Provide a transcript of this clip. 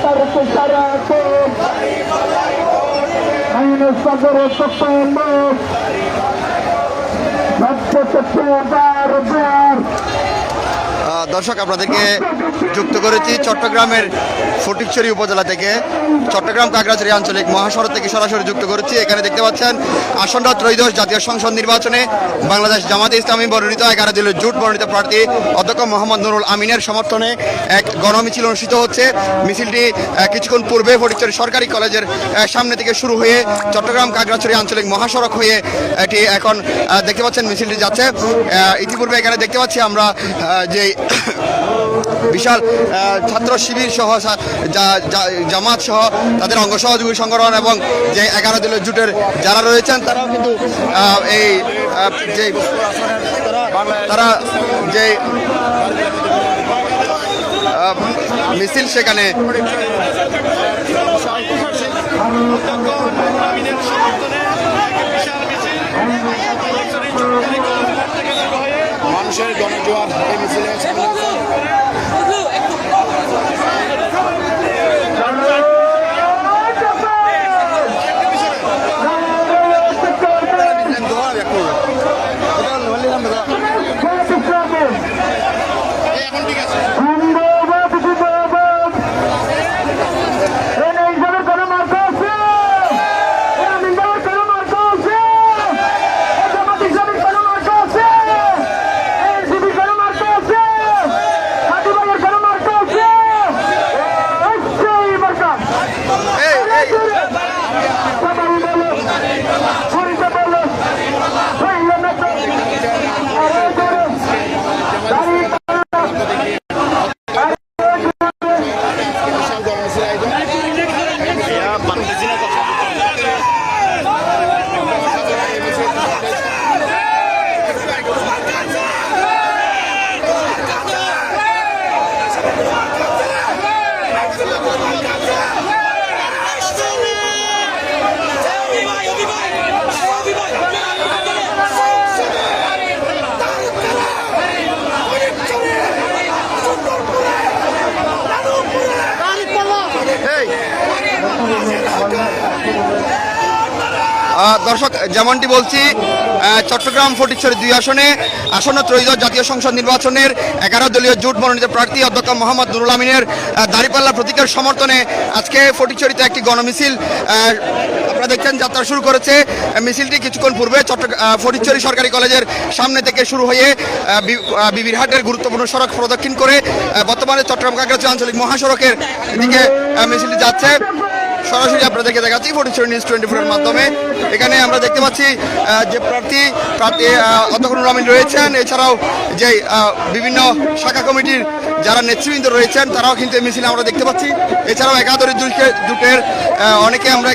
সরকারকে সারাতে আইনের সাগরে তপন দর্শক আপনাদেরকে যুক্ত করেছি চট্টগ্রামের ফটিকছড়ি উপজেলা থেকে, চট্টগ্রাম কাকড়াছড়ি আঞ্চলিক মহাসড়ক থেকে সরাসরি যুক্ত করেছি। এখানে দেখতে পাচ্ছেন আসন্ন ত্রয়োদশ জাতীয় সংসদ নির্বাচনে বাংলাদেশ জামাতে ইসলামী মনোনীত 11 দলীয় জোট মনোনীত প্রার্থী অধ্যক্ষ মোহাম্মদ নুরুল আমিনের সমর্থনে এক গণমিছিল অনুষ্ঠিত হচ্ছে। মিছিলটি কিছুক্ষণ পূর্বে ফটিকছড়ি সরকারি কলেজের সামনে থেকে শুরু হয়ে চট্টগ্রাম কাকড়াছড়ি আঞ্চলিক মহাসড়ক হয়ে এটি এখন দেখতে পাচ্ছেন মিছিলটি যাচ্ছে। ইতিপূর্বে এখানে দেখতে পাচ্ছি আমরা যে বিশাল ছাত্র শিবির সহ জামাত সহ তাদের অঙ্গ সহযোগী সংগঠন এবং যে 11 দলীয় জোটের যারা রয়েছেন তারাও কিন্তু এই যে তারা যে মিছিল সেখানে মানুষের গণজোয়ার এই মিছিলে দর্শক যেমনটি বলছি চট্টগ্রাম ফটিকছড়ি 2 আসনে আসন্ন ত্রয়োদশ জাতীয় সংসদ নির্বাচনের 11 দলীয় জোট মনোনীত প্রার্থী অধ্যক্ষ মোহাম্মদ নুরুল আমিনের দাঁড়িপাল্লা প্রতীকের সমর্থনে আজকে ফটিকছড়িতে একটি গণমিছিল আপনারা দেখছেন যাত্রা শুরু করেছে। মিছিলটি কিছুক্ষণ পূর্বে ফটিকছড়ি সরকারি কলেজের সামনে থেকে শুরু হয়ে বিবিরহাটের গুরুত্বপূর্ণ সড়ক প্রদক্ষিণ করে বর্তমানে চট্টগ্রাম কাকড়াছড়ি আঞ্চলিক মহাসড়কের দিকে মিছিলটি যাচ্ছে। সরাসরি আপনাদেরকে দেখাচ্ছি ফটিকছড়ি নিউজ 24 এর মাধ্যমে। এখানে আমরা দেখতে পাচ্ছি যে প্রার্থী অধ্যক্ষ নুরুল আমিন রয়েছেন, এছাড়াও যে বিভিন্ন শাখা কমিটির যারা নেতৃবৃন্দ রয়েছেন তারাও কিন্তু এই মিছিলে আমরা দেখতে পাচ্ছি। এছাড়াও 11 দলীয় জোটের অনেকে আমরা